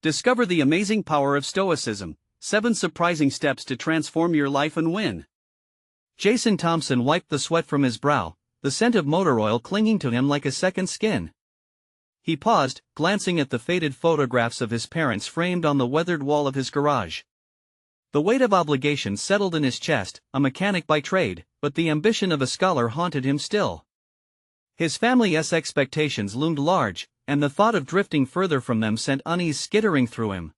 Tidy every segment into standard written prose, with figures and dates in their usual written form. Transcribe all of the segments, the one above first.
Discover the amazing power of Stoicism, 7 surprising steps to transform your life and win. Jason Thompson wiped the sweat from his brow, the scent of motor oil clinging to him like a second skin. He paused, glancing at the faded photographs of his parents framed on the weathered wall of his garage. The weight of obligation settled in his chest, a mechanic by trade, but the ambition of a scholar haunted him still. His family's expectations loomed large, and the thought of drifting further from them sent unease skittering through him.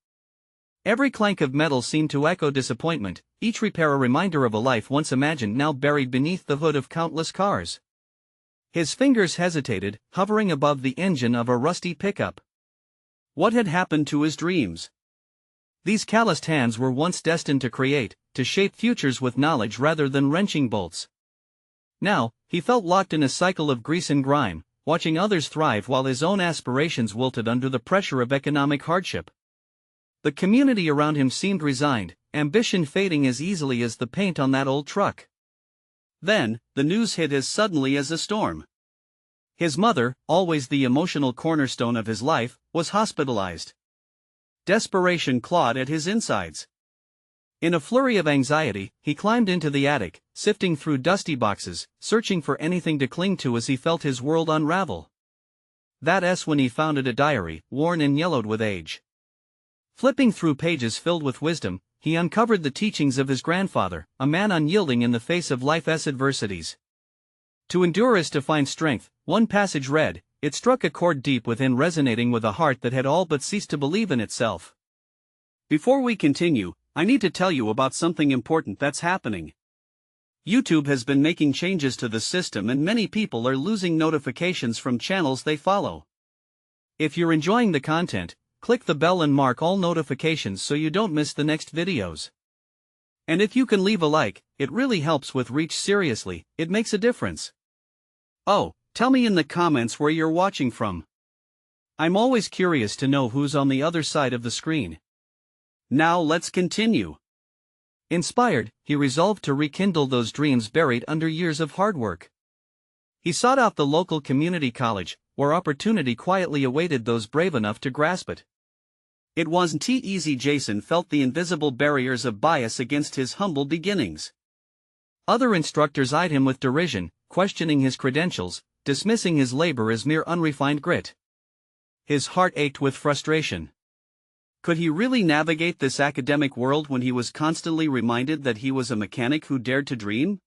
Every clank of metal seemed to echo disappointment, each repair a reminder of a life once imagined now buried beneath the hood of countless cars. His fingers hesitated, hovering above the engine of a rusty pickup. What had happened to his dreams? These calloused hands were once destined to create, to shape futures with knowledge rather than wrenching bolts. Now, he felt locked in a cycle of grease and grime, watching others thrive while his own aspirations wilted under the pressure of economic hardship. The community around him seemed resigned, ambition fading as easily as the paint on that old truck. Then, the news hit as suddenly as a storm. His mother, always the emotional cornerstone of his life, was hospitalized. Desperation clawed at his insides. In a flurry of anxiety, he climbed into the attic, sifting through dusty boxes, searching for anything to cling to as he felt his world unravel. That's when he found a diary, worn and yellowed with age. Flipping through pages filled with wisdom, he uncovered the teachings of his grandfather, a man unyielding in the face of life's adversities. To endure is to find strength, one passage read. It struck a chord deep within, resonating with a heart that had all but ceased to believe in itself. Before we continue, I need to tell you about something important that's happening. YouTube has been making changes to the system and many people are losing notifications from channels they follow. If you're enjoying the content, click the bell and mark all notifications so you don't miss the next videos. And if you can leave a like, it really helps with reach. Seriously, it makes a difference. Oh, tell me in the comments where you're watching from. I'm always curious to know who's on the other side of the screen. Now let's continue. Inspired, he resolved to rekindle those dreams buried under years of hard work. He sought out the local community college, where opportunity quietly awaited those brave enough to grasp it. It wasn't easy. Jason felt the invisible barriers of bias against his humble beginnings. Other instructors eyed him with derision, questioning his credentials, dismissing his labor as mere unrefined grit. His heart ached with frustration. Could he really navigate this academic world when he was constantly reminded that he was a mechanic who dared to dream?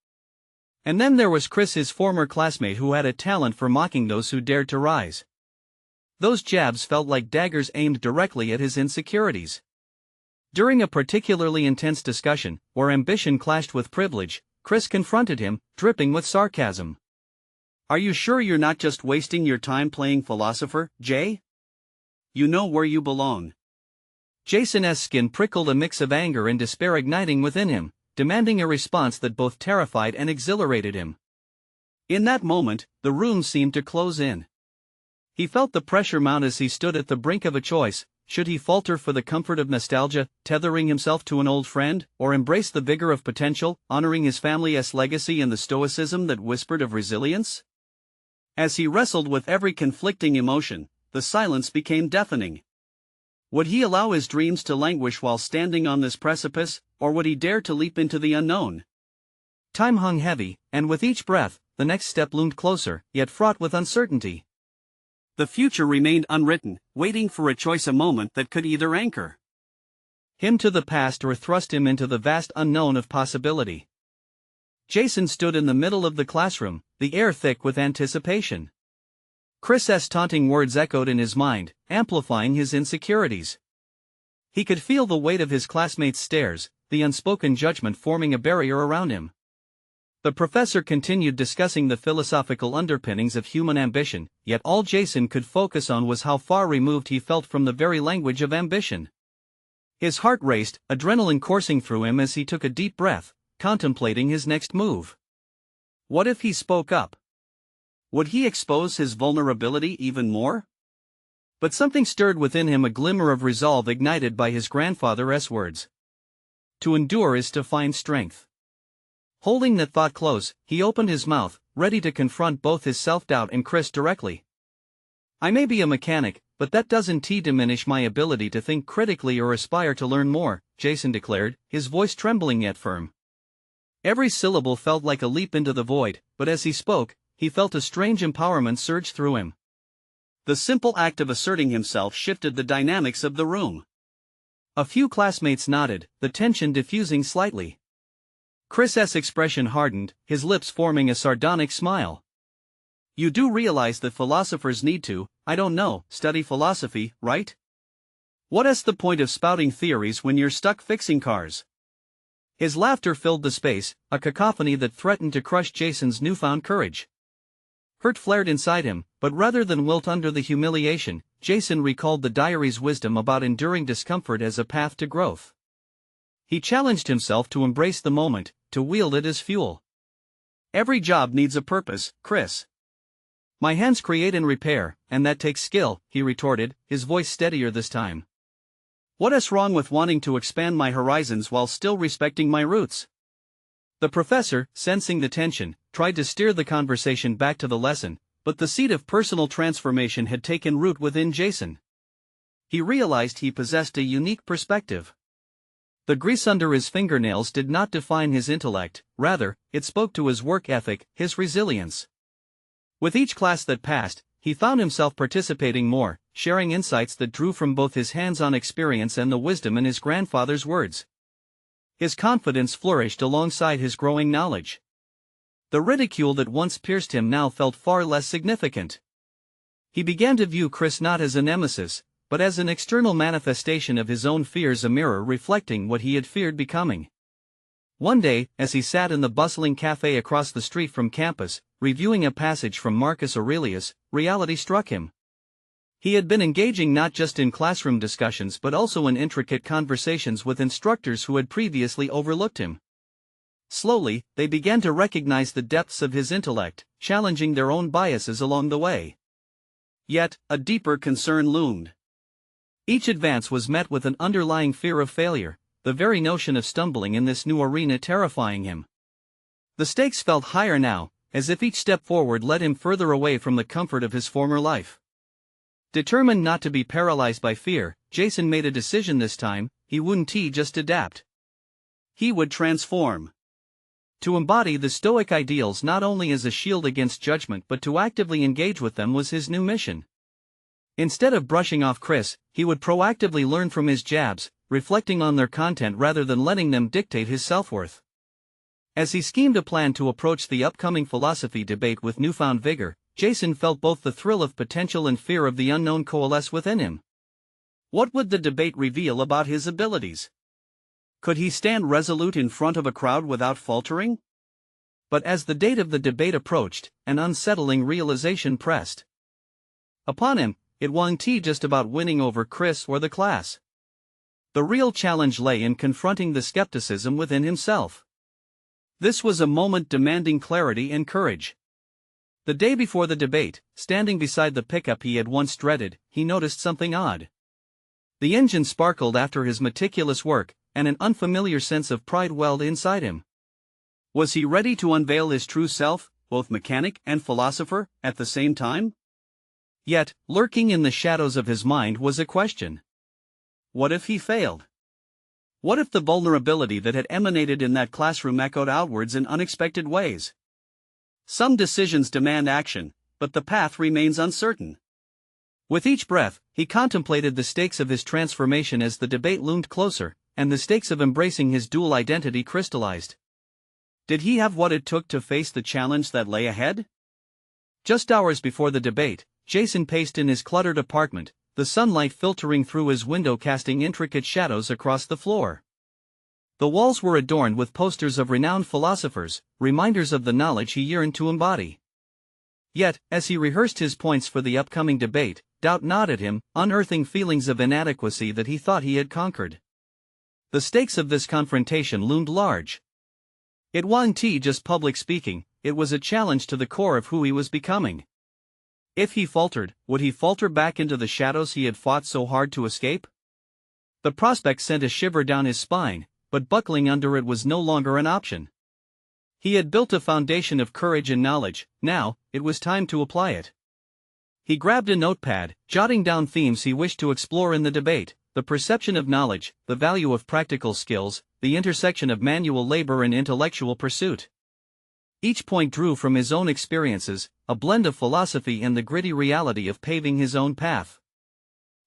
And then there was Chris, his former classmate, who had a talent for mocking those who dared to rise. Those jabs felt like daggers aimed directly at his insecurities. During a particularly intense discussion, where ambition clashed with privilege, Chris confronted him, dripping with sarcasm. "Are you sure you're not just wasting your time playing philosopher, Jay? You know where you belong." Jason's skin prickled, a mix of anger and despair igniting within him, demanding a response that both terrified and exhilarated him. In that moment, the room seemed to close in. He felt the pressure mount as he stood at the brink of a choice. Should he falter for the comfort of nostalgia, tethering himself to an old friend, or embrace the vigor of potential, honoring his family's legacy and the stoicism that whispered of resilience? As he wrestled with every conflicting emotion, the silence became deafening. Would he allow his dreams to languish while standing on this precipice, or would he dare to leap into the unknown? Time hung heavy, and with each breath, the next step loomed closer, yet fraught with uncertainty. The future remained unwritten, waiting for a choice, a moment that could either anchor him to the past or thrust him into the vast unknown of possibility. Jason stood in the middle of the classroom, the air thick with anticipation. Chris's taunting words echoed in his mind, amplifying his insecurities. He could feel the weight of his classmates' stares, the unspoken judgment forming a barrier around him. The professor continued discussing the philosophical underpinnings of human ambition, yet all Jason could focus on was how far removed he felt from the very language of ambition. His heart raced, adrenaline coursing through him as he took a deep breath, contemplating his next move. What if he spoke up? Would he expose his vulnerability even more? But something stirred within him, a glimmer of resolve ignited by his grandfather's words. To endure is to find strength. Holding that thought close, he opened his mouth, ready to confront both his self-doubt and Chris directly. "I may be a mechanic, but that doesn't diminish my ability to think critically or aspire to learn more, Jason declared, his voice trembling yet firm. Every syllable felt like a leap into the void, but as he spoke, he felt a strange empowerment surge through him. The simple act of asserting himself shifted the dynamics of the room. A few classmates nodded, the tension diffusing slightly. Chris's expression hardened, his lips forming a sardonic smile. You do realize that philosophers need to, I don't know, study philosophy, right? What's the point of spouting theories when you're stuck fixing cars? His laughter filled the space, a cacophony that threatened to crush Jason's newfound courage. Hurt flared inside him, but rather than wilt under the humiliation, Jason recalled the diary's wisdom about enduring discomfort as a path to growth. He challenged himself to embrace the moment, to wield it as fuel. Every job needs a purpose, Chris. My hands create and repair, and that takes skill, he retorted, his voice steadier this time. What's wrong with wanting to expand my horizons while still respecting my roots? The professor, sensing the tension, tried to steer the conversation back to the lesson, but the seed of personal transformation had taken root within Jason. He realized he possessed a unique perspective. The grease under his fingernails did not define his intellect, rather, it spoke to his work ethic, his resilience. With each class that passed, he found himself participating more, sharing insights that drew from both his hands-on experience and the wisdom in his grandfather's words. His confidence flourished alongside his growing knowledge. The ridicule that once pierced him now felt far less significant. He began to view Chris not as a nemesis, but as an external manifestation of his own fears, a mirror reflecting what he had feared becoming. One day, as he sat in the bustling cafe across the street from campus, reviewing a passage from Marcus Aurelius, reality struck him. He had been engaging not just in classroom discussions but also in intricate conversations with instructors who had previously overlooked him. Slowly, they began to recognize the depths of his intellect, challenging their own biases along the way. Yet, a deeper concern loomed. Each advance was met with an underlying fear of failure, the very notion of stumbling in this new arena terrifying him. The stakes felt higher now, as if each step forward led him further away from the comfort of his former life. Determined not to be paralyzed by fear, Jason made a decision this time: he wouldn't just adapt. He would transform. To embody the Stoic ideals not only as a shield against judgment but to actively engage with them was his new mission. Instead of brushing off Chris, he would proactively learn from his jabs, reflecting on their content rather than letting them dictate his self-worth. As he schemed a plan to approach the upcoming philosophy debate with newfound vigor, Jason felt both the thrill of potential and fear of the unknown coalesce within him. What would the debate reveal about his abilities? Could he stand resolute in front of a crowd without faltering? But as the date of the debate approached, an unsettling realization pressed upon him: it wasn't just about winning over Chris or the class. The real challenge lay in confronting the skepticism within himself. This was a moment demanding clarity and courage. The day before the debate, standing beside the pickup he had once dreaded, he noticed something odd. The engine sparkled after his meticulous work, and an unfamiliar sense of pride welled inside him. Was he ready to unveil his true self, both mechanic and philosopher, at the same time? Yet, lurking in the shadows of his mind was a question. What if he failed? What if the vulnerability that had emanated in that classroom echoed outwards in unexpected ways? Some decisions demand action, but the path remains uncertain. With each breath, he contemplated the stakes of his transformation as the debate loomed closer, and the stakes of embracing his dual identity crystallized. Did he have what it took to face the challenge that lay ahead? Just hours before the debate, Jason paced in his cluttered apartment, the sunlight filtering through his window casting intricate shadows across the floor. The walls were adorned with posters of renowned philosophers, reminders of the knowledge he yearned to embody. Yet, as he rehearsed his points for the upcoming debate, doubt gnawed at him, unearthing feelings of inadequacy that he thought he had conquered. The stakes of this confrontation loomed large. It wasn't just public speaking, it was a challenge to the core of who he was becoming. If he faltered, would he falter back into the shadows he had fought so hard to escape? The prospect sent a shiver down his spine, but buckling under it was no longer an option. He had built a foundation of courage and knowledge, now, it was time to apply it. He grabbed a notepad, jotting down themes he wished to explore in the debate: the perception of knowledge, the value of practical skills, the intersection of manual labor and intellectual pursuit. Each point drew from his own experiences, a blend of philosophy and the gritty reality of paving his own path.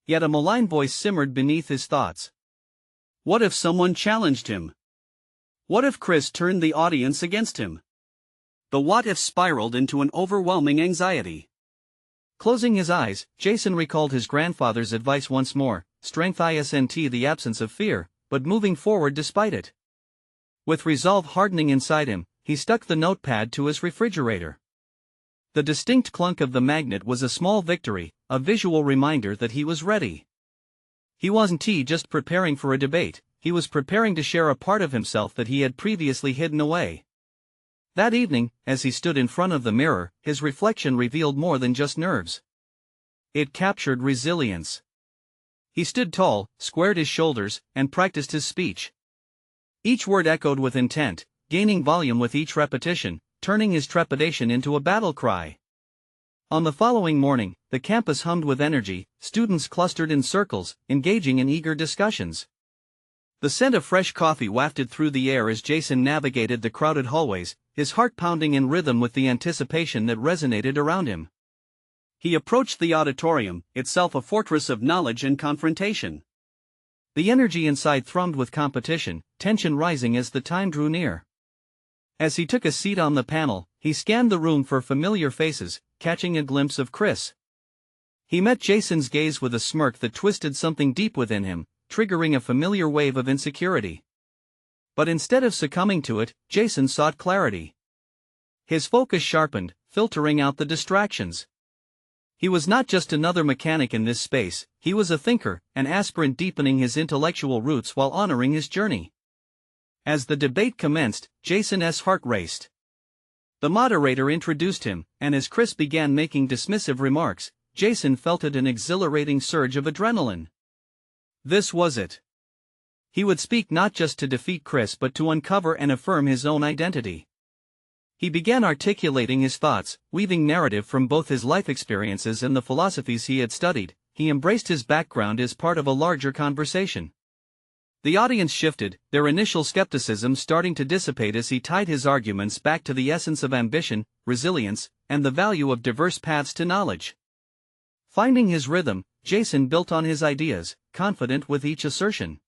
Yet a malign voice simmered beneath his thoughts. What if someone challenged him? What if Chris turned the audience against him? The what-if spiraled into an overwhelming anxiety. Closing his eyes, Jason recalled his grandfather's advice once more: strength isn't the absence of fear, but moving forward despite it. With resolve hardening inside him, he stuck the notepad to his refrigerator. The distinct clunk of the magnet was a small victory, a visual reminder that he was ready. He wasn't just preparing for a debate, he was preparing to share a part of himself that he had previously hidden away. That evening, as he stood in front of the mirror, his reflection revealed more than just nerves. It captured resilience. He stood tall, squared his shoulders, and practiced his speech. Each word echoed with intent, gaining volume with each repetition, turning his trepidation into a battle cry. On the following morning, the campus hummed with energy, students clustered in circles, engaging in eager discussions. The scent of fresh coffee wafted through the air as Jason navigated the crowded hallways, his heart pounding in rhythm with the anticipation that resonated around him. He approached the auditorium, itself a fortress of knowledge and confrontation. The energy inside thrummed with competition, tension rising as the time drew near. As he took a seat on the panel, he scanned the room for familiar faces, catching a glimpse of Chris. He met Jason's gaze with a smirk that twisted something deep within him, triggering a familiar wave of insecurity. But instead of succumbing to it, Jason sought clarity. His focus sharpened, filtering out the distractions. He was not just another mechanic in this space, he was a thinker, an aspirant deepening his intellectual roots while honoring his journey. As the debate commenced, Jason's heart raced. The moderator introduced him, and as Chris began making dismissive remarks, Jason felt an exhilarating surge of adrenaline. This was it. He would speak not just to defeat Chris but to uncover and affirm his own identity. He began articulating his thoughts, weaving narrative from both his life experiences and the philosophies he had studied. He embraced his background as part of a larger conversation. The audience shifted, their initial skepticism starting to dissipate as he tied his arguments back to the essence of ambition, resilience, and the value of diverse paths to knowledge. Finding his rhythm, Jason built on his ideas, confident with each assertion.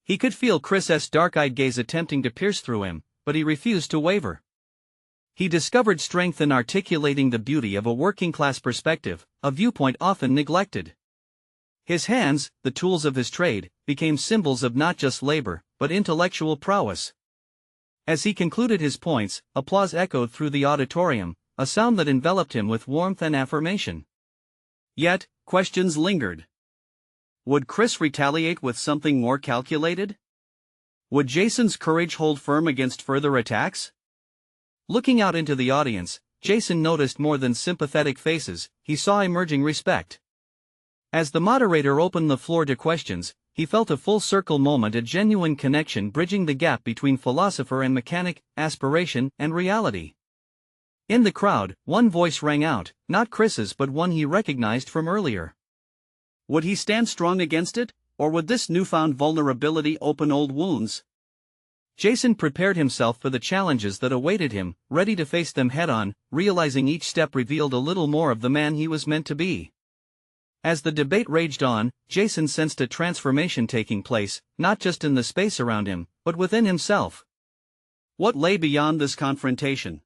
He could feel Chris's dark-eyed gaze attempting to pierce through him, but he refused to waver. He discovered strength in articulating the beauty of a working-class perspective, a viewpoint often neglected. His hands, the tools of his trade, became symbols of not just labor, but intellectual prowess. As he concluded his points, applause echoed through the auditorium, a sound that enveloped him with warmth and affirmation. Yet, questions lingered. Would Chris retaliate with something more calculated? Would Jason's courage hold firm against further attacks? Looking out into the audience, Jason noticed more than sympathetic faces, he saw emerging respect. As the moderator opened the floor to questions, he felt a full-circle moment, a genuine connection bridging the gap between philosopher and mechanic, aspiration and reality. In the crowd, one voice rang out, not Chris's but one he recognized from earlier. Would he stand strong against it, or would this newfound vulnerability open old wounds? Jason prepared himself for the challenges that awaited him, ready to face them head-on, realizing each step revealed a little more of the man he was meant to be. As the debate raged on, Jason sensed a transformation taking place, not just in the space around him, but within himself. What lay beyond this confrontation?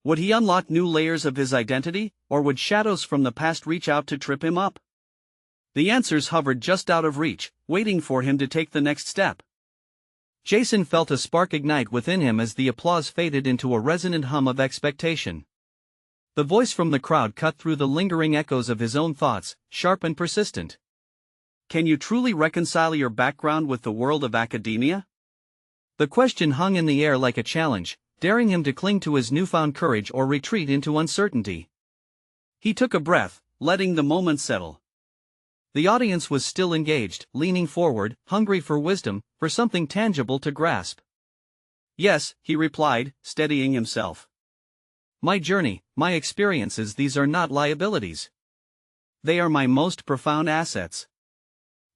Would he unlock new layers of his identity, or would shadows from the past reach out to trip him up? The answers hovered just out of reach, waiting for him to take the next step. Jason felt a spark ignite within him as the applause faded into a resonant hum of expectation. The voice from the crowd cut through the lingering echoes of his own thoughts, sharp and persistent. Can you truly reconcile your background with the world of academia? The question hung in the air like a challenge, daring him to cling to his newfound courage or retreat into uncertainty. He took a breath, letting the moment settle. The audience was still engaged, leaning forward, hungry for wisdom, for something tangible to grasp. Yes, he replied, steadying himself. My journey, my experiences, these are not liabilities. they are my most profound assets.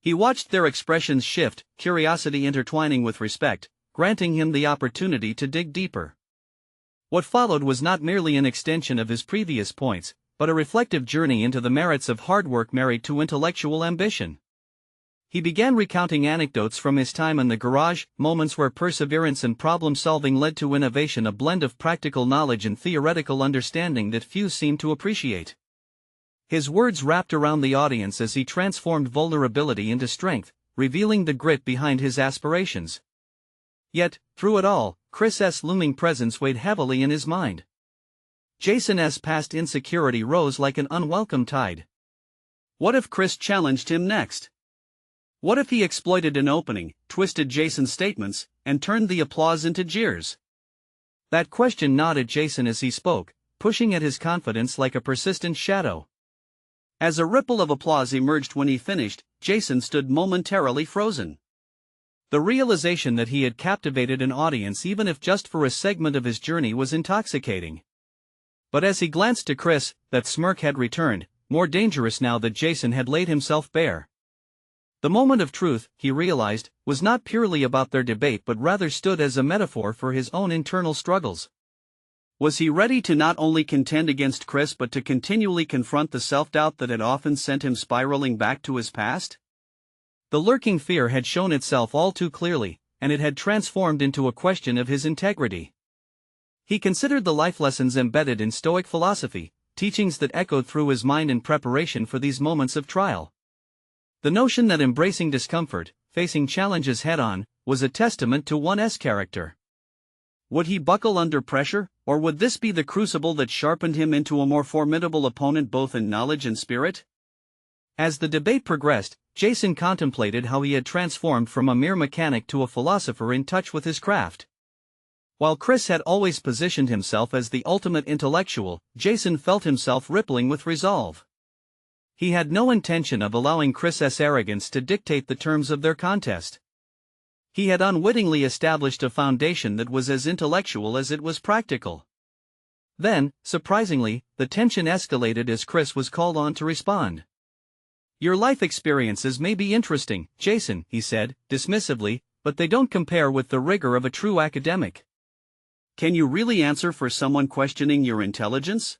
He watched their expressions shift, curiosity intertwining with respect, granting him the opportunity to dig deeper. What followed was not merely an extension of his previous points, but a reflective journey into the merits of hard work married to intellectual ambition. He began recounting anecdotes from his time in the garage, moments where perseverance and problem-solving led to innovation, a blend of practical knowledge and theoretical understanding that few seem to appreciate. His words wrapped around the audience as he transformed vulnerability into strength, revealing the grit behind his aspirations. Yet, through it all, Chris's looming presence weighed heavily in his mind. Jason's past insecurity rose like an unwelcome tide. What if Chris challenged him next? What if he exploited an opening, twisted Jason's statements, and turned the applause into jeers? That question gnawed at Jason as he spoke, pushing at his confidence like a persistent shadow. As a ripple of applause emerged when he finished, Jason stood momentarily frozen. The realization that he had captivated an audience, even if just for a segment of his journey, was intoxicating. But as he glanced to Chris, that smirk had returned, more dangerous now that Jason had laid himself bare. The moment of truth, he realized, was not purely about their debate but rather stood as a metaphor for his own internal struggles. Was he ready to not only contend against Chris but to continually confront the self-doubt that had often sent him spiraling back to his past? The lurking fear had shown itself all too clearly, and it had transformed into a question of his integrity. He considered the life lessons embedded in Stoic philosophy, teachings that echoed through his mind in preparation for these moments of trial. The notion that embracing discomfort, facing challenges head-on, was a testament to one's character. Would he buckle under pressure, or would this be the crucible that sharpened him into a more formidable opponent both in knowledge and spirit? As the debate progressed, Jason contemplated how he had transformed from a mere mechanic to a philosopher in touch with his craft. While Chris had always positioned himself as the ultimate intellectual, Jason felt himself rippling with resolve. He had no intention of allowing Chris's arrogance to dictate the terms of their contest. He had unwittingly established a foundation that was as intellectual as it was practical. Then, surprisingly, the tension escalated as Chris was called on to respond. "Your life experiences may be interesting, Jason," he said, dismissively, "but they don't compare with the rigor of a true academic. Can you really answer for someone questioning your intelligence?"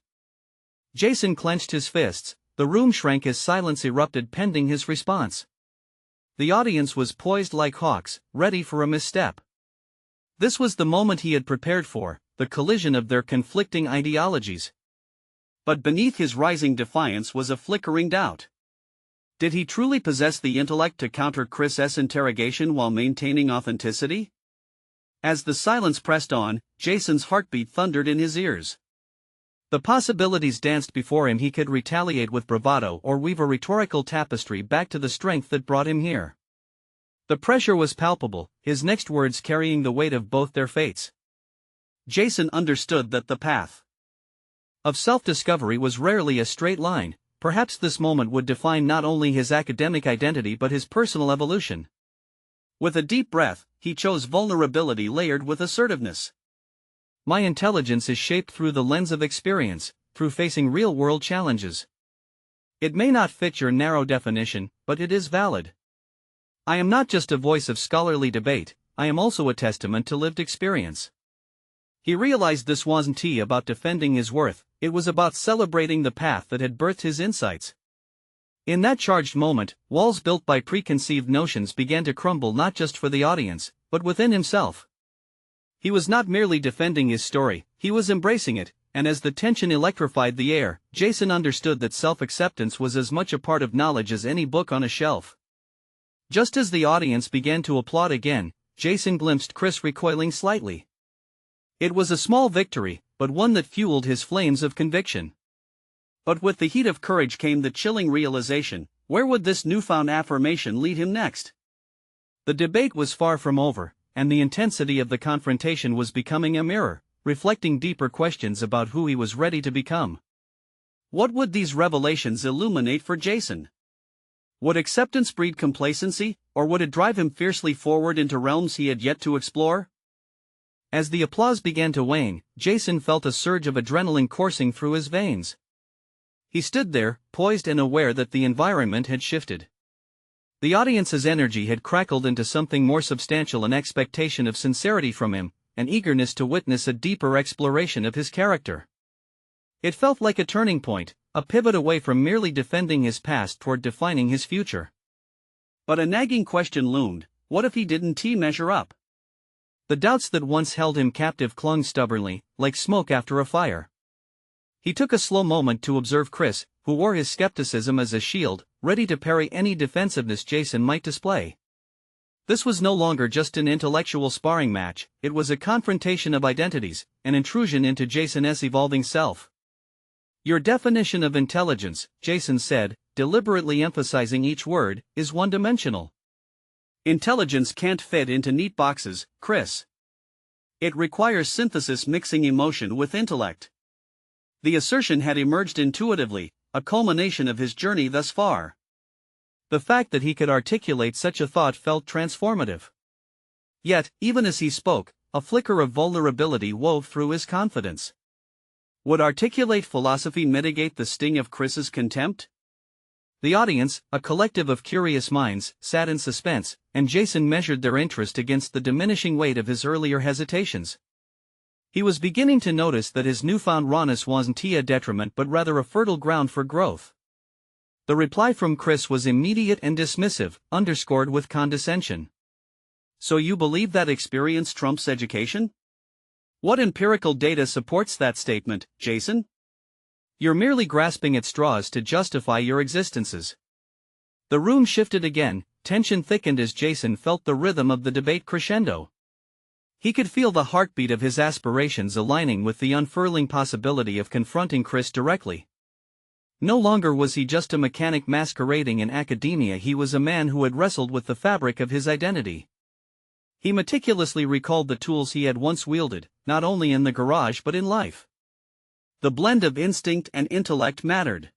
Jason clenched his fists. The room shrank as silence erupted pending his response. The audience was poised like hawks, ready for a misstep. This was the moment he had prepared for, the collision of their conflicting ideologies. But beneath his rising defiance was a flickering doubt. Did he truly possess the intellect to counter Chris's interrogation while maintaining authenticity? As the silence pressed on, Jason's heartbeat thundered in his ears. The possibilities danced before him. He could retaliate with bravado or weave a rhetorical tapestry back to the strength that brought him here. The pressure was palpable, his next words carrying the weight of both their fates. Jason understood that the path of self-discovery was rarely a straight line. Perhaps this moment would define not only his academic identity but his personal evolution. With a deep breath, he chose vulnerability layered with assertiveness. "My intelligence is shaped through the lens of experience, through facing real-world challenges. It may not fit your narrow definition, but it is valid. I am not just a voice of scholarly debate, I am also a testament to lived experience." He realized this wasn't about defending his worth, it was about celebrating the path that had birthed his insights. In that charged moment, walls built by preconceived notions began to crumble, not just for the audience, but within himself. He was not merely defending his story, he was embracing it, and as the tension electrified the air, Jason understood that self-acceptance was as much a part of knowledge as any book on a shelf. Just as the audience began to applaud again, Jason glimpsed Chris recoiling slightly. It was a small victory, but one that fueled his flames of conviction. But with the heat of courage came the chilling realization: where would this newfound affirmation lead him next? The debate was far from over, and the intensity of the confrontation was becoming a mirror, reflecting deeper questions about who he was ready to become. What would these revelations illuminate for Jason? Would acceptance breed complacency, or would it drive him fiercely forward into realms he had yet to explore? As the applause began to wane, Jason felt a surge of adrenaline coursing through his veins. He stood there, poised and aware that the environment had shifted. The audience's energy had crackled into something more substantial, an expectation of sincerity from him, an eagerness to witness a deeper exploration of his character. It felt like a turning point, a pivot away from merely defending his past toward defining his future. But a nagging question loomed: what if he didn't measure up? The doubts that once held him captive clung stubbornly, like smoke after a fire. He took a slow moment to observe Chris, who wore his skepticism as a shield, ready to parry any defensiveness Jason might display. This was no longer just an intellectual sparring match, it was a confrontation of identities, an intrusion into Jason's evolving self. "Your definition of intelligence," Jason said, deliberately emphasizing each word, "is one-dimensional. Intelligence can't fit into neat boxes, Chris. It requires synthesis, mixing emotion with intellect." The assertion had emerged intuitively, a culmination of his journey thus far. The fact that he could articulate such a thought felt transformative. Yet, even as he spoke, a flicker of vulnerability wove through his confidence. Would articulate philosophy mitigate the sting of Chris's contempt? The audience, a collective of curious minds, sat in suspense, and Jason measured their interest against the diminishing weight of his earlier hesitations. He was beginning to notice that his newfound rawness wasn't a detriment but rather a fertile ground for growth. The reply from Chris was immediate and dismissive, underscored with condescension. "So you believe that experience trumps education? What empirical data supports that statement, Jason? You're merely grasping at straws to justify your existences." The room shifted again, tension thickened as Jason felt the rhythm of the debate crescendo. He could feel the heartbeat of his aspirations aligning with the unfurling possibility of confronting Chris directly. No longer was he just a mechanic masquerading in academia, he was a man who had wrestled with the fabric of his identity. He meticulously recalled the tools he had once wielded, not only in the garage but in life. The blend of instinct and intellect mattered.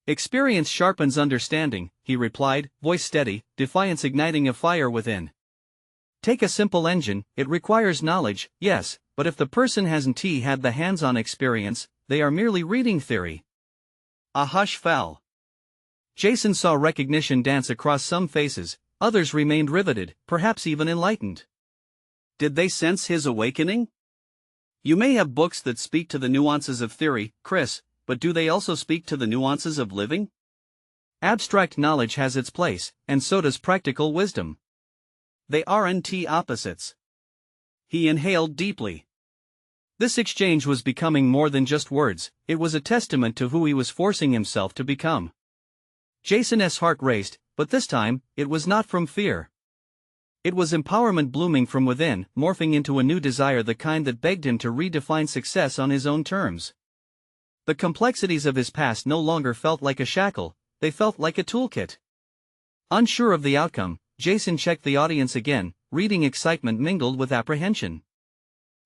"Experience sharpens understanding," he replied, voice steady, defiance igniting a fire within. "Take a simple engine, it requires knowledge, yes, but if the person hasn't had the hands-on experience, they are merely reading theory." A hush fell. Jason saw recognition dance across some faces, others remained riveted, perhaps even enlightened. Did they sense his awakening? "You may have books that speak to the nuances of theory, Chris, but do they also speak to the nuances of living? Abstract knowledge has its place, and so does practical wisdom. They aren't opposites." He inhaled deeply. This exchange was becoming more than just words, it was a testament to who he was forcing himself to become. Jason's heart raced, but this time, it was not from fear. It was empowerment blooming from within, morphing into a new desire, the kind that begged him to redefine success on his own terms. The complexities of his past no longer felt like a shackle, they felt like a toolkit. Unsure of the outcome, Jason checked the audience again, reading excitement mingled with apprehension.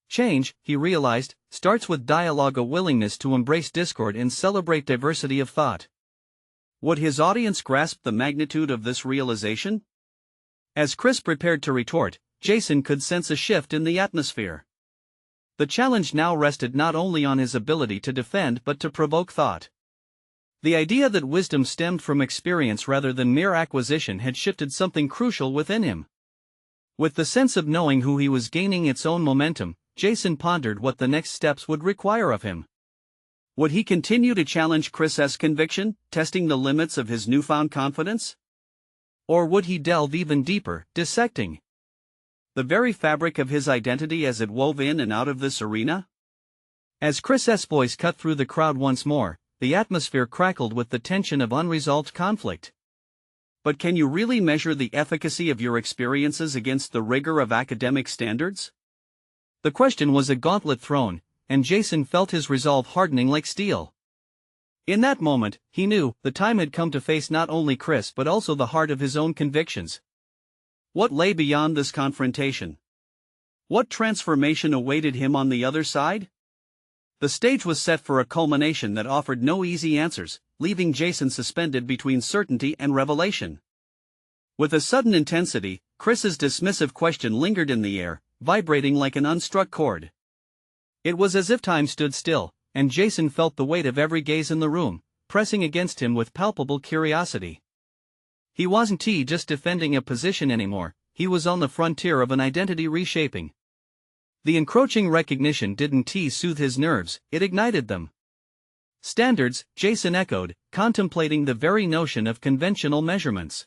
Change, he realized, starts with dialogue, a willingness to embrace discord and celebrate diversity of thought. Would his audience grasp the magnitude of this realization? As Chris prepared to retort, Jason could sense a shift in the atmosphere. The challenge now rested not only on his ability to defend but to provoke thought. The idea that wisdom stemmed from experience rather than mere acquisition had shifted something crucial within him. With the sense of knowing who he was gaining its own momentum, Jason pondered what the next steps would require of him. Would he continue to challenge Chris's conviction, testing the limits of his newfound confidence? Or would he delve even deeper, dissecting the very fabric of his identity as it wove in and out of this arena? As Chris's voice cut through the crowd once more, the atmosphere crackled with the tension of unresolved conflict. But can you really measure the efficacy of your experiences against the rigor of academic standards? The question was a gauntlet thrown, and Jason felt his resolve hardening like steel. In that moment, he knew the time had come to face not only Chris but also the heart of his own convictions. What lay beyond this confrontation? What transformation awaited him on the other side? The stage was set for a culmination that offered no easy answers, leaving Jason suspended between certainty and revelation. With a sudden intensity, Chris's dismissive question lingered in the air, vibrating like an unstruck chord. It was as if time stood still, and Jason felt the weight of every gaze in the room, pressing against him with palpable curiosity. He wasn't just defending a position anymore, he was on the frontier of an identity reshaping. The encroaching recognition didn't soothe his nerves, it ignited them. Standards, Jason echoed, contemplating the very notion of conventional measurements.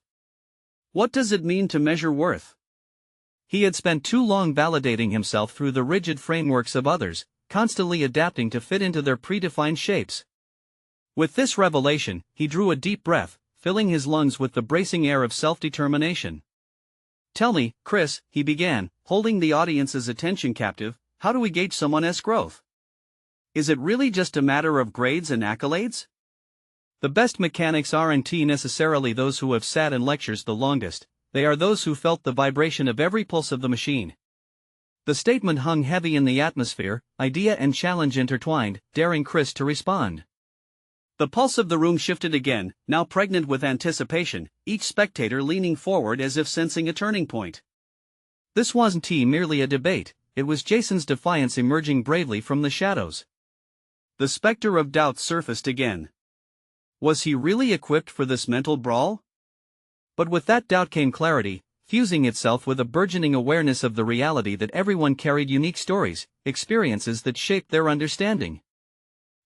What does it mean to measure worth? He had spent too long validating himself through the rigid frameworks of others, constantly adapting to fit into their predefined shapes. With this revelation, he drew a deep breath, filling his lungs with the bracing air of self-determination. "Tell me, Chris," he began, holding the audience's attention captive, "how do we gauge someone's growth? Is it really just a matter of grades and accolades? The best mechanics aren't necessarily those who have sat in lectures the longest, they are those who felt the vibration of every pulse of the machine." The statement hung heavy in the atmosphere, idea and challenge intertwined, daring Chris to respond. The pulse of the room shifted again, now pregnant with anticipation, each spectator leaning forward as if sensing a turning point. This wasn't merely a debate, it was Jason's defiance emerging bravely from the shadows. The specter of doubt surfaced again. Was he really equipped for this mental brawl? But with that doubt came clarity, fusing itself with a burgeoning awareness of the reality that everyone carried unique stories, experiences that shaped their understanding.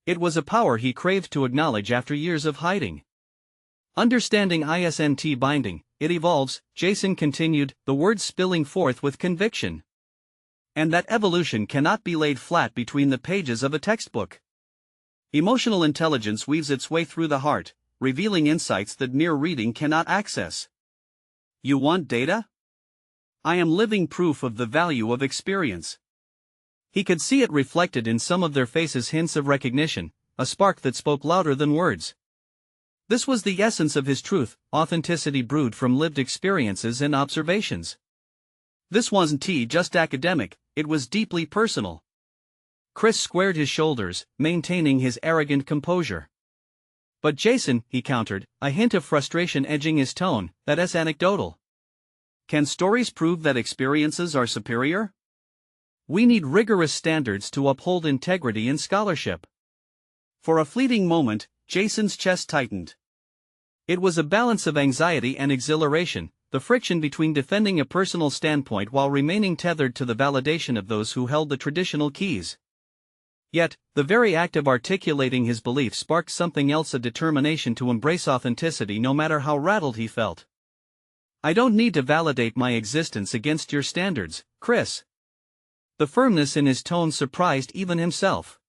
It was a power he craved to acknowledge after years of hiding. Understanding isn't binding, it evolves, Jason continued, the words spilling forth with conviction. And that evolution cannot be laid flat between the pages of a textbook. Emotional intelligence weaves its way through the heart, revealing insights that mere reading cannot access. You want data? I am living proof of the value of experience. He could see it reflected in some of their faces, hints of recognition, a spark that spoke louder than words. This was the essence of his truth, authenticity brewed from lived experiences and observations. This wasn't just academic, it was deeply personal. Chris squared his shoulders, maintaining his arrogant composure. "But Jason," he countered, a hint of frustration edging his tone, "that's anecdotal. Can stories prove that experiences are superior? We need rigorous standards to uphold integrity in scholarship." For a fleeting moment, Jason's chest tightened. It was a balance of anxiety and exhilaration, the friction between defending a personal standpoint while remaining tethered to the validation of those who held the traditional keys. Yet, the very act of articulating his belief sparked something else, a determination to embrace authenticity no matter how rattled he felt. "I don't need to validate my existence against your standards, Chris." The firmness in his tone surprised even himself.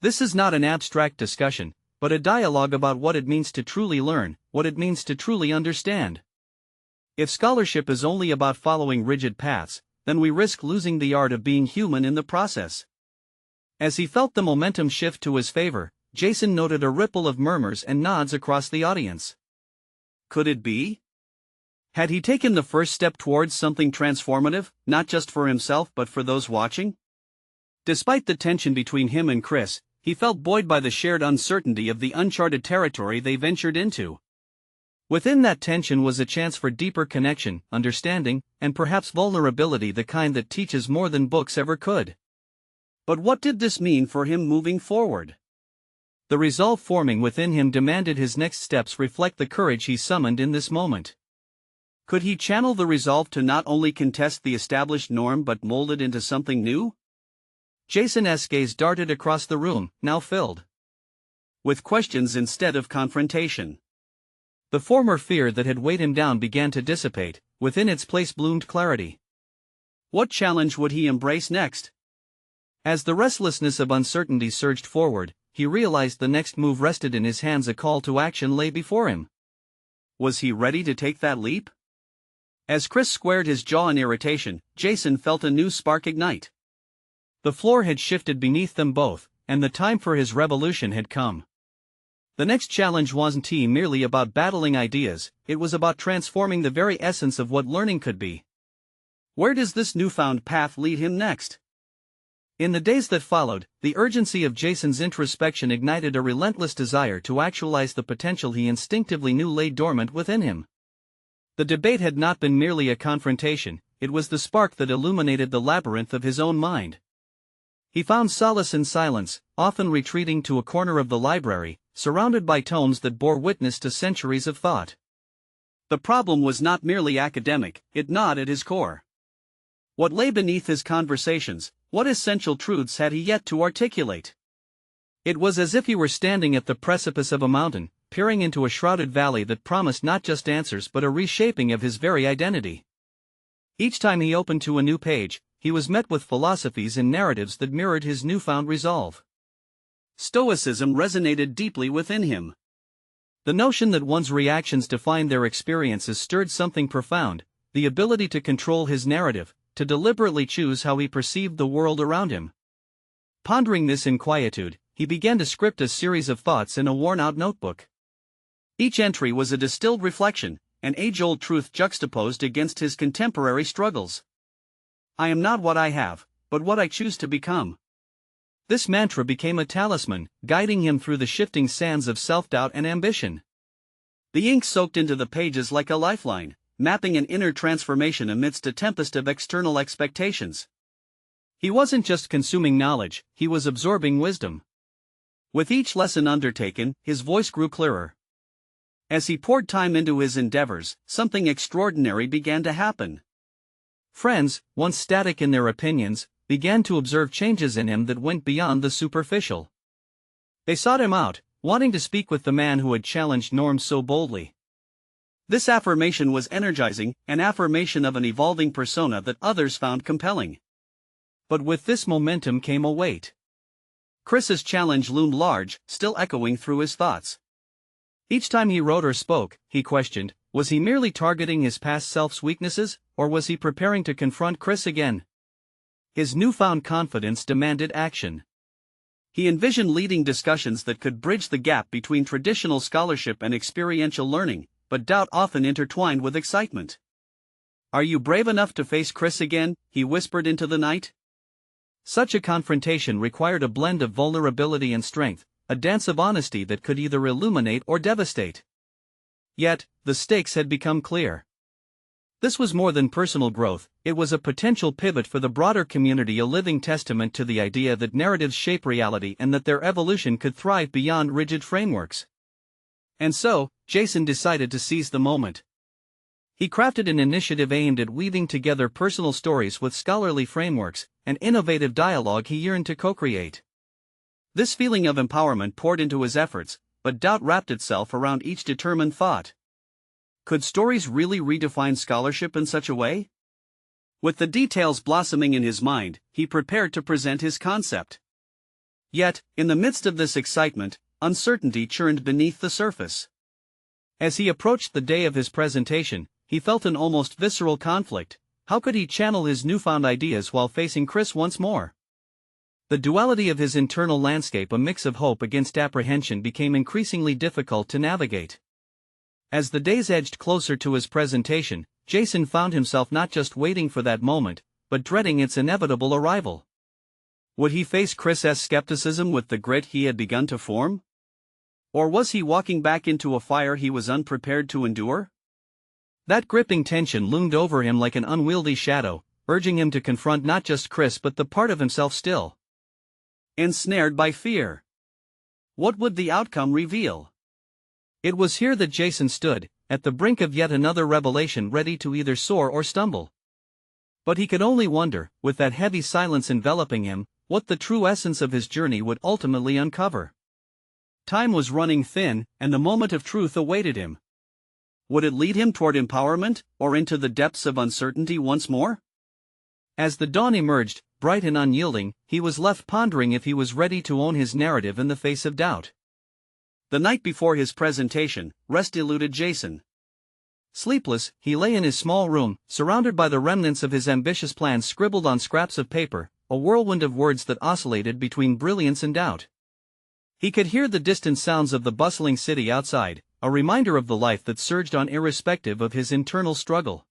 "This is not an abstract discussion, but a dialogue about what it means to truly learn, what it means to truly understand. If scholarship is only about following rigid paths, then we risk losing the art of being human in the process." As he felt the momentum shift to his favor, Jason noted a ripple of murmurs and nods across the audience. Could it be? Had he taken the first step towards something transformative, not just for himself but for those watching? Despite the tension between him and Chris, he felt buoyed by the shared uncertainty of the uncharted territory they ventured into. Within that tension was a chance for deeper connection, understanding, and perhaps vulnerability, the kind that teaches more than books ever could. But what did this mean for him moving forward? The resolve forming within him demanded his next steps reflect the courage he summoned in this moment. Could he channel the resolve to not only contest the established norm but mold it into something new? Jason's gaze darted across the room, now filled with questions instead of confrontation. The former fear that had weighed him down began to dissipate, within its place bloomed clarity. What challenge would he embrace next? As the restlessness of uncertainty surged forward, he realized the next move rested in his hands. A call to action lay before him. Was he ready to take that leap? As Chris squared his jaw in irritation, Jason felt a new spark ignite. The floor had shifted beneath them both, and the time for his revolution had come. The next challenge wasn't merely about battling ideas, it was about transforming the very essence of what learning could be. Where does this newfound path lead him next? In the days that followed, the urgency of Jason's introspection ignited a relentless desire to actualize the potential he instinctively knew lay dormant within him. The debate had not been merely a confrontation, it was the spark that illuminated the labyrinth of his own mind. He found solace in silence, often retreating to a corner of the library, surrounded by tomes that bore witness to centuries of thought. The problem was not merely academic, it gnawed at his core. What lay beneath his conversations, what essential truths had he yet to articulate? It was as if he were standing at the precipice of a mountain, peering into a shrouded valley that promised not just answers but a reshaping of his very identity. Each time he opened to a new page, he was met with philosophies and narratives that mirrored his newfound resolve. Stoicism resonated deeply within him. The notion that one's reactions define their experiences stirred something profound, the ability to control his narrative, to deliberately choose how he perceived the world around him. Pondering this in quietude, he began to script a series of thoughts in a worn-out notebook. Each entry was a distilled reflection, an age-old truth juxtaposed against his contemporary struggles. I am not what I have, but what I choose to become. This mantra became a talisman, guiding him through the shifting sands of self-doubt and ambition. The ink soaked into the pages like a lifeline, mapping an inner transformation amidst a tempest of external expectations. He wasn't just consuming knowledge, he was absorbing wisdom. With each lesson undertaken, his voice grew clearer. As he poured time into his endeavors, something extraordinary began to happen. Friends, once static in their opinions, began to observe changes in him that went beyond the superficial. They sought him out, wanting to speak with the man who had challenged norms so boldly. This affirmation was energizing, an affirmation of an evolving persona that others found compelling. But with this momentum came a weight. Chris's challenge loomed large, still echoing through his thoughts. Each time he wrote or spoke, he questioned, was he merely targeting his past self's weaknesses, or was he preparing to confront Chris again? His newfound confidence demanded action. He envisioned leading discussions that could bridge the gap between traditional scholarship and experiential learning, but doubt often intertwined with excitement. Are you brave enough to face Chris again? He whispered into the night. Such a confrontation required a blend of vulnerability and strength, a dance of honesty that could either illuminate or devastate. Yet, the stakes had become clear. This was more than personal growth, it was a potential pivot for the broader community, a living testament to the idea that narratives shape reality and that their evolution could thrive beyond rigid frameworks. And so, Jason decided to seize the moment. He crafted an initiative aimed at weaving together personal stories with scholarly frameworks, an innovative dialogue he yearned to co-create. This feeling of empowerment poured into his efforts, but doubt wrapped itself around each determined thought. Could stories really redefine scholarship in such a way? With the details blossoming in his mind, he prepared to present his concept. Yet, in the midst of this excitement, uncertainty churned beneath the surface. As he approached the day of his presentation, he felt an almost visceral conflict. How could he channel his newfound ideas while facing Chris once more? The duality of his internal landscape, a mix of hope against apprehension, became increasingly difficult to navigate. As the days edged closer to his presentation, Jason found himself not just waiting for that moment, but dreading its inevitable arrival. Would he face Chris's skepticism with the grit he had begun to form? Or was he walking back into a fire he was unprepared to endure? That gripping tension loomed over him like an unwieldy shadow, urging him to confront not just Chris but the part of himself still ensnared by fear. What would the outcome reveal? It was here that Jason stood, at the brink of yet another revelation, ready to either soar or stumble. But he could only wonder, with that heavy silence enveloping him, what the true essence of his journey would ultimately uncover. Time was running thin, and the moment of truth awaited him. Would it lead him toward empowerment, or into the depths of uncertainty once more? As the dawn emerged, bright and unyielding, he was left pondering if he was ready to own his narrative in the face of doubt. The night before his presentation, rest eluded Jason. Sleepless, he lay in his small room, surrounded by the remnants of his ambitious plans scribbled on scraps of paper, a whirlwind of words that oscillated between brilliance and doubt. He could hear the distant sounds of the bustling city outside, a reminder of the life that surged on irrespective of his internal struggle.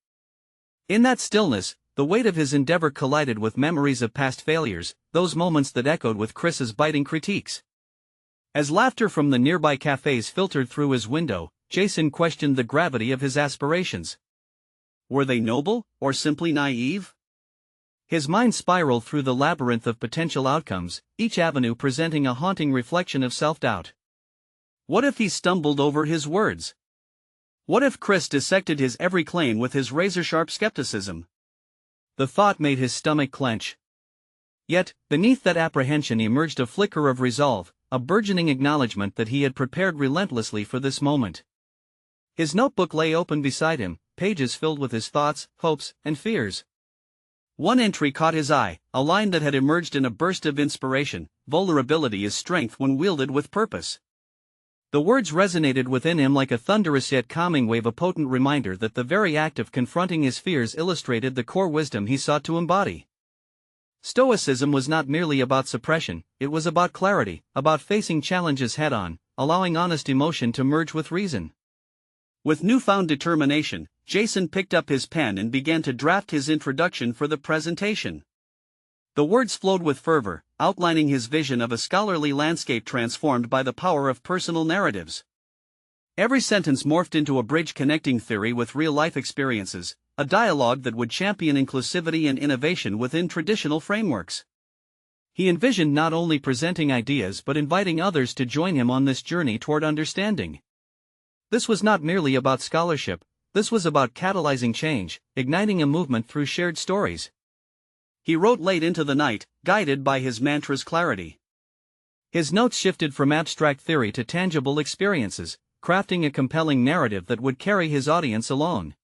In that stillness, the weight of his endeavor collided with memories of past failures, those moments that echoed with Chris's biting critiques. As laughter from the nearby cafes filtered through his window, Jason questioned the gravity of his aspirations. Were they noble, or simply naive? His mind spiraled through the labyrinth of potential outcomes, each avenue presenting a haunting reflection of self-doubt. What if he stumbled over his words? What if Chris dissected his every claim with his razor-sharp skepticism? The thought made his stomach clench. Yet, beneath that apprehension emerged a flicker of resolve, a burgeoning acknowledgement that he had prepared relentlessly for this moment. His notebook lay open beside him, pages filled with his thoughts, hopes, and fears. One entry caught his eye, a line that had emerged in a burst of inspiration: "Vulnerability is strength when wielded with purpose." The words resonated within him like a thunderous yet calming wave, a potent reminder that the very act of confronting his fears illustrated the core wisdom he sought to embody. Stoicism was not merely about suppression, it was about clarity, about facing challenges head-on, allowing honest emotion to merge with reason. With newfound determination, Jason picked up his pen and began to draft his introduction for the presentation. The words flowed with fervor, outlining his vision of a scholarly landscape transformed by the power of personal narratives. Every sentence morphed into a bridge connecting theory with real-life experiences, a dialogue that would champion inclusivity and innovation within traditional frameworks. He envisioned not only presenting ideas but inviting others to join him on this journey toward understanding. This was not merely about scholarship, this was about catalyzing change, igniting a movement through shared stories. He wrote late into the night, guided by his mantra's clarity. His notes shifted from abstract theory to tangible experiences, crafting a compelling narrative that would carry his audience along.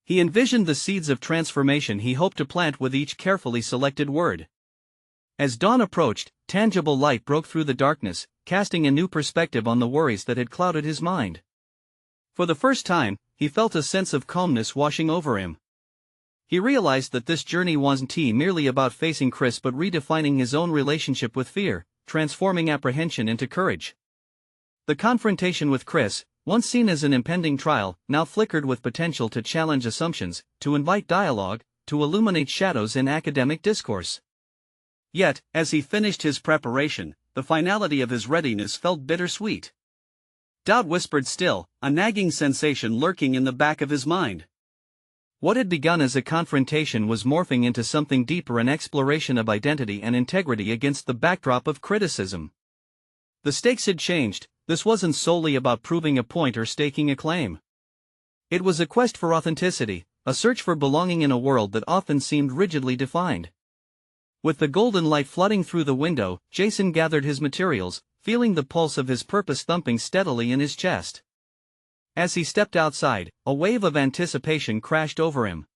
He envisioned the seeds of transformation he hoped to plant with each carefully selected word. As dawn approached, tangible light broke through the darkness, casting a new perspective on the worries that had clouded his mind. For the first time, he felt a sense of calmness washing over him. He realized that this journey wasn't merely about facing Chris but redefining his own relationship with fear, transforming apprehension into courage. The confrontation with Chris, once seen as an impending trial, now flickered with potential to challenge assumptions, to invite dialogue, to illuminate shadows in academic discourse. Yet, as he finished his preparation, the finality of his readiness felt bittersweet. Doubt whispered still, a nagging sensation lurking in the back of his mind. What had begun as a confrontation was morphing into something deeper, an exploration of identity and integrity against the backdrop of criticism. The stakes had changed. This wasn't solely about proving a point or staking a claim. It was a quest for authenticity, a search for belonging in a world that often seemed rigidly defined. With the golden light flooding through the window, Jason gathered his materials, feeling the pulse of his purpose thumping steadily in his chest. As he stepped outside, a wave of anticipation crashed over him.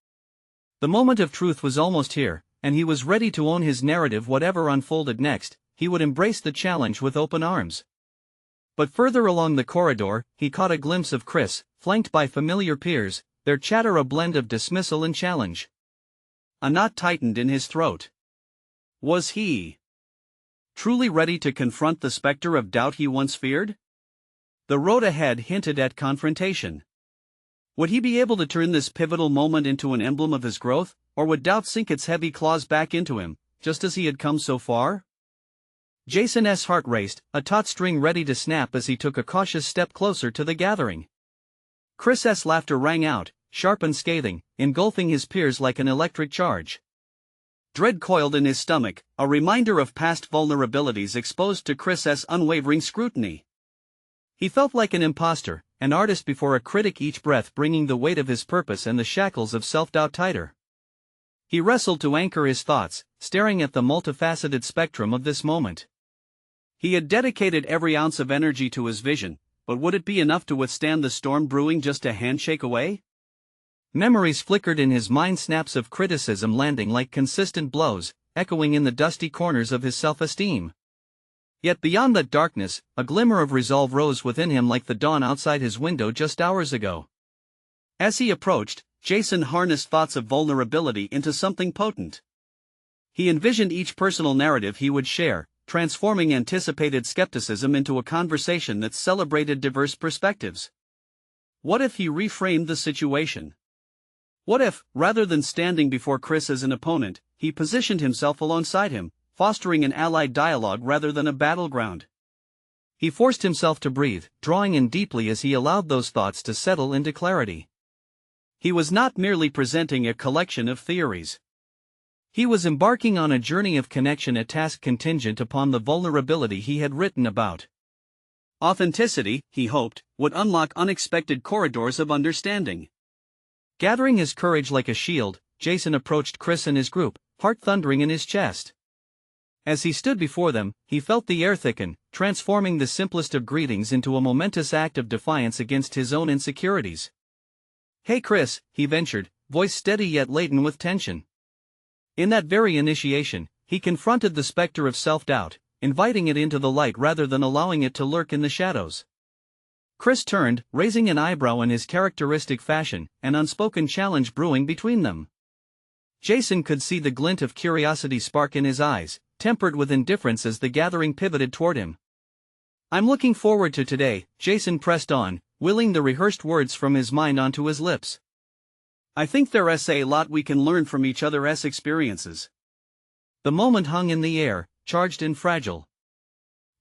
The moment of truth was almost here, and he was ready to own his narrative. Whatever unfolded next, he would embrace the challenge with open arms. But further along the corridor, he caught a glimpse of Chris, flanked by familiar peers, their chatter a blend of dismissal and challenge. A knot tightened in his throat. Was he truly ready to confront the specter of doubt he once feared? The road ahead hinted at confrontation. Would he be able to turn this pivotal moment into an emblem of his growth, or would doubt sink its heavy claws back into him, just as he had come so far? Jason's heart raced, a taut string ready to snap as he took a cautious step closer to the gathering. Chris's laughter rang out, sharp and scathing, engulfing his peers like an electric charge. Dread coiled in his stomach, a reminder of past vulnerabilities exposed to Chris's unwavering scrutiny. He felt like an imposter, an artist before a critic, each breath bringing the weight of his purpose and the shackles of self-doubt tighter. He wrestled to anchor his thoughts, staring at the multifaceted spectrum of this moment. He had dedicated every ounce of energy to his vision, but would it be enough to withstand the storm brewing just a handshake away? Memories flickered in his mind, snaps of criticism landing like consistent blows, echoing in the dusty corners of his self-esteem. Yet beyond that darkness, a glimmer of resolve rose within him like the dawn outside his window just hours ago. As he approached, Jason harnessed thoughts of vulnerability into something potent. He envisioned each personal narrative he would share, transforming anticipated skepticism into a conversation that celebrated diverse perspectives. What if he reframed the situation? What if, rather than standing before Chris as an opponent, he positioned himself alongside him, fostering an allied dialogue rather than a battleground? He forced himself to breathe, drawing in deeply as he allowed those thoughts to settle into clarity. He was not merely presenting a collection of theories. He was embarking on a journey of connection, a task contingent upon the vulnerability he had written about. Authenticity, he hoped, would unlock unexpected corridors of understanding. Gathering his courage like a shield, Jason approached Chris and his group, heart thundering in his chest. As he stood before them, he felt the air thicken, transforming the simplest of greetings into a momentous act of defiance against his own insecurities. "Hey Chris," he ventured, voice steady yet laden with tension. In that very initiation, he confronted the specter of self-doubt, inviting it into the light rather than allowing it to lurk in the shadows. Chris turned, raising an eyebrow in his characteristic fashion, an unspoken challenge brewing between them. Jason could see the glint of curiosity spark in his eyes, tempered with indifference as the gathering pivoted toward him. "I'm looking forward to today," Jason pressed on, willing the rehearsed words from his mind onto his lips. "I think there's a lot we can learn from each other's experiences." The moment hung in the air, charged and fragile.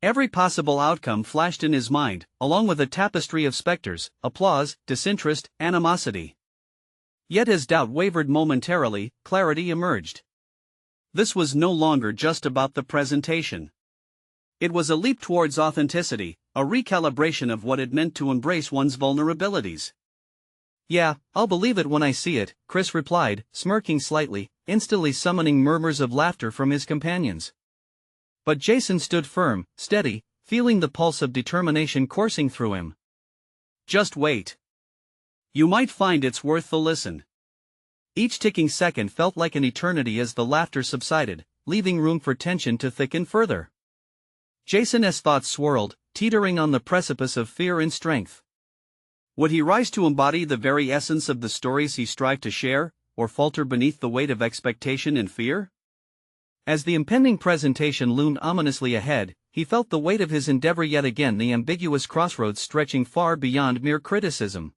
Every possible outcome flashed in his mind, along with a tapestry of specters: applause, disinterest, animosity. Yet as doubt wavered momentarily, clarity emerged. This was no longer just about the presentation. It was a leap towards authenticity, a recalibration of what it meant to embrace one's vulnerabilities. "Yeah, I'll believe it when I see it," Chris replied, smirking slightly, instantly summoning murmurs of laughter from his companions. But Jason stood firm, steady, feeling the pulse of determination coursing through him. "Just wait. You might find it's worth the listen." Each ticking second felt like an eternity as the laughter subsided, leaving room for tension to thicken further. Jason's thoughts swirled, teetering on the precipice of fear and strength. Would he rise to embody the very essence of the stories he strived to share, or falter beneath the weight of expectation and fear? As the impending presentation loomed ominously ahead, he felt the weight of his endeavor yet again, the ambiguous crossroads stretching far beyond mere criticism.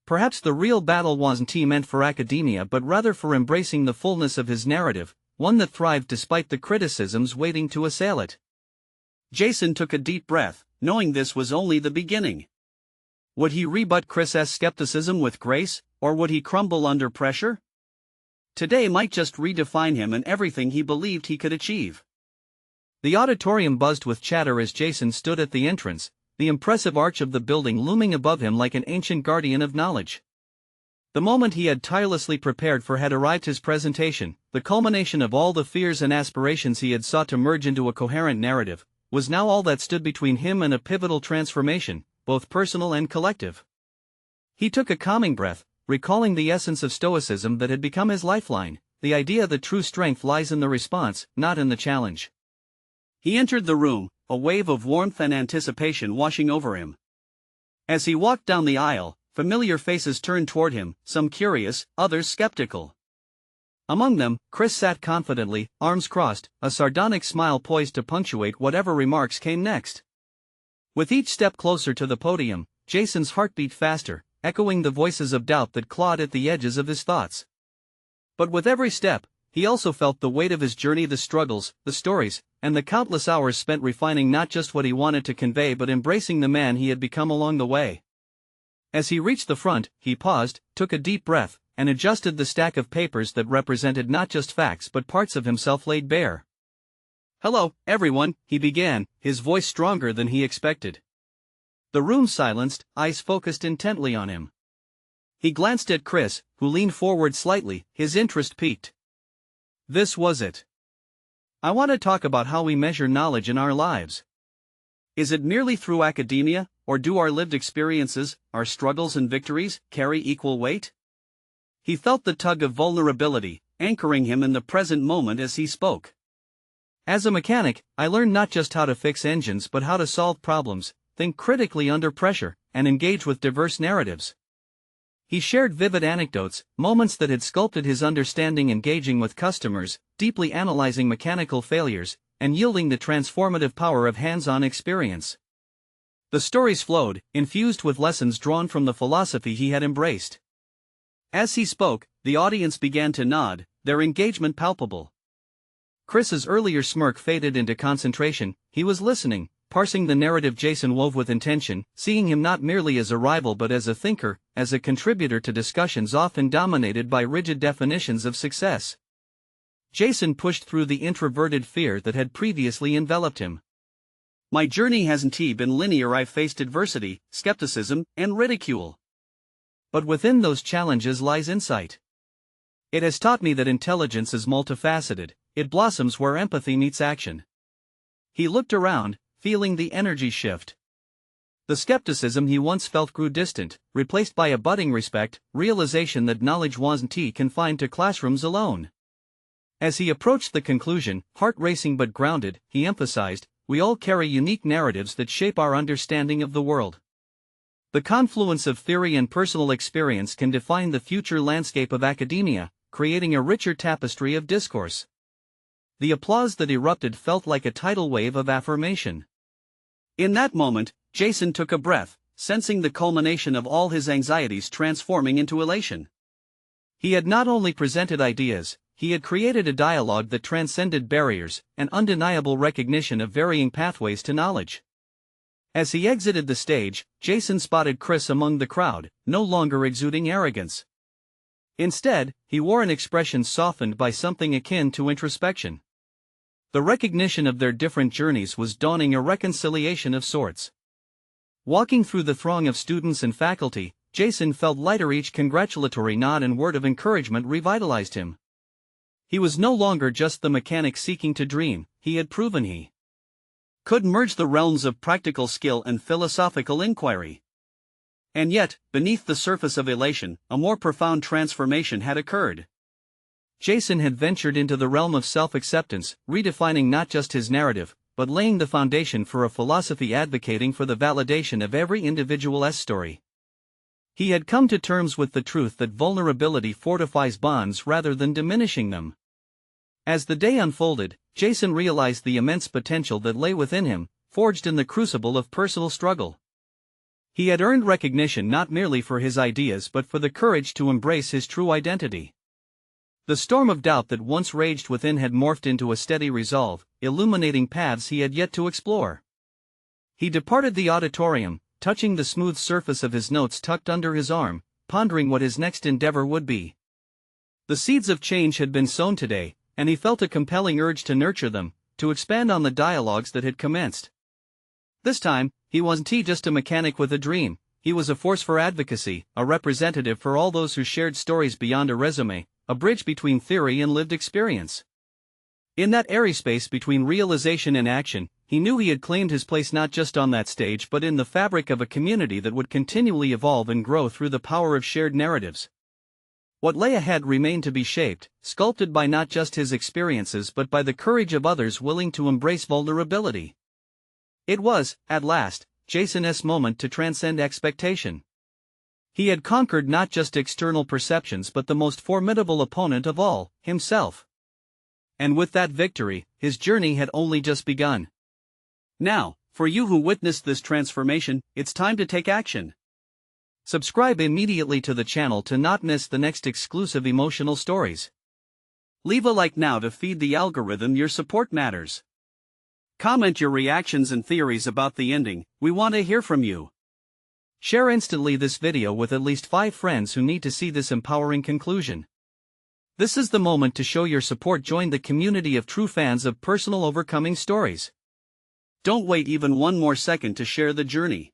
Perhaps the real battle wasn't meant for academia but rather for embracing the fullness of his narrative, one that thrived despite the criticisms waiting to assail it. Jason took a deep breath, knowing this was only the beginning. Would he rebut Chris's skepticism with grace, or would he crumble under pressure? Today might just redefine him and everything he believed he could achieve. The auditorium buzzed with chatter as Jason stood at the entrance, the impressive arch of the building looming above him like an ancient guardian of knowledge. The moment he had tirelessly prepared for had arrived: his presentation, the culmination of all the fears and aspirations he had sought to merge into a coherent narrative, was now all that stood between him and a pivotal transformation, both personal and collective. He took a calming breath, recalling the essence of Stoicism that had become his lifeline, the idea that true strength lies in the response, not in the challenge. He entered the room, a wave of warmth and anticipation washing over him. As he walked down the aisle, familiar faces turned toward him, some curious, others skeptical. Among them, Chris sat confidently, arms crossed, a sardonic smile poised to punctuate whatever remarks came next. With each step closer to the podium, Jason's heart beat faster, echoing the voices of doubt that clawed at the edges of his thoughts. But with every step, he also felt the weight of his journey: the struggles, the stories, and the countless hours spent refining not just what he wanted to convey but embracing the man he had become along the way. As he reached the front, he paused, took a deep breath, and adjusted the stack of papers that represented not just facts but parts of himself laid bare. "Hello, everyone," he began, his voice stronger than he expected. The room silenced, eyes focused intently on him. He glanced at Chris, who leaned forward slightly, his interest piqued. "This was it. I want to talk about how we measure knowledge in our lives. Is it merely through academia, or do our lived experiences, our struggles and victories, carry equal weight?" He felt the tug of vulnerability, anchoring him in the present moment as he spoke. "As a mechanic, I learned not just how to fix engines but how to solve problems, think critically under pressure, and engage with diverse narratives." He shared vivid anecdotes, moments that had sculpted his understanding, engaging with customers, deeply analyzing mechanical failures, and yielding the transformative power of hands-on experience. The stories flowed, infused with lessons drawn from the philosophy he had embraced. As he spoke, the audience began to nod, their engagement palpable. Chris's earlier smirk faded into concentration. He was listening, parsing the narrative Jason wove with intention, seeing him not merely as a rival but as a thinker, as a contributor to discussions often dominated by rigid definitions of success. Jason pushed through the introverted fear that had previously enveloped him. My journey hasn't been linear. I've faced adversity, skepticism, and ridicule. But within those challenges lies insight. It has taught me that intelligence is multifaceted, it blossoms where empathy meets action. He looked around, feeling the energy shift. The skepticism he once felt grew distant, replaced by a budding respect, realization that knowledge wasn't confined to classrooms alone. As he approached the conclusion, heart racing but grounded, he emphasized, we all carry unique narratives that shape our understanding of the world. The confluence of theory and personal experience can define the future landscape of academia, creating a richer tapestry of discourse. The applause that erupted felt like a tidal wave of affirmation. In that moment, Jason took a breath, sensing the culmination of all his anxieties transforming into elation. He had not only presented ideas, he had created a dialogue that transcended barriers, an undeniable recognition of varying pathways to knowledge. As he exited the stage, Jason spotted Chris among the crowd, no longer exuding arrogance. Instead, he wore an expression softened by something akin to introspection. The recognition of their different journeys was dawning a reconciliation of sorts. Walking through the throng of students and faculty, Jason felt lighter. Each congratulatory nod and word of encouragement revitalized him. He was no longer just the mechanic seeking to dream, he had proven he could merge the realms of practical skill and philosophical inquiry. And yet, beneath the surface of elation, a more profound transformation had occurred. Jason had ventured into the realm of self-acceptance, redefining not just his narrative, but laying the foundation for a philosophy advocating for the validation of every individual's story. He had come to terms with the truth that vulnerability fortifies bonds rather than diminishing them. As the day unfolded, Jason realized the immense potential that lay within him, forged in the crucible of personal struggle. He had earned recognition not merely for his ideas but for the courage to embrace his true identity. The storm of doubt that once raged within had morphed into a steady resolve, illuminating paths he had yet to explore. He departed the auditorium, touching the smooth surface of his notes tucked under his arm, pondering what his next endeavor would be. The seeds of change had been sown today, and he felt a compelling urge to nurture them, to expand on the dialogues that had commenced. This time, he wasn't just a mechanic with a dream, he was a force for advocacy, a representative for all those who shared stories beyond a resume, a bridge between theory and lived experience. In that airy space between realization and action, he knew he had claimed his place not just on that stage but in the fabric of a community that would continually evolve and grow through the power of shared narratives. What lay ahead remained to be shaped, sculpted by not just his experiences but by the courage of others willing to embrace vulnerability. It was, at last, Jason's moment to transcend expectation. He had conquered not just external perceptions but the most formidable opponent of all, himself. And with that victory, his journey had only just begun. Now, for you who witnessed this transformation, it's time to take action. Subscribe immediately to the channel to not miss the next exclusive emotional stories. Leave a like now to feed the algorithm. Your support matters. Comment your reactions and theories about the ending, we want to hear from you. Share instantly this video with at least 5 friends who need to see this empowering conclusion. This is the moment to show your support. Join the community of true fans of personal overcoming stories. Don't wait even one more second to share the journey.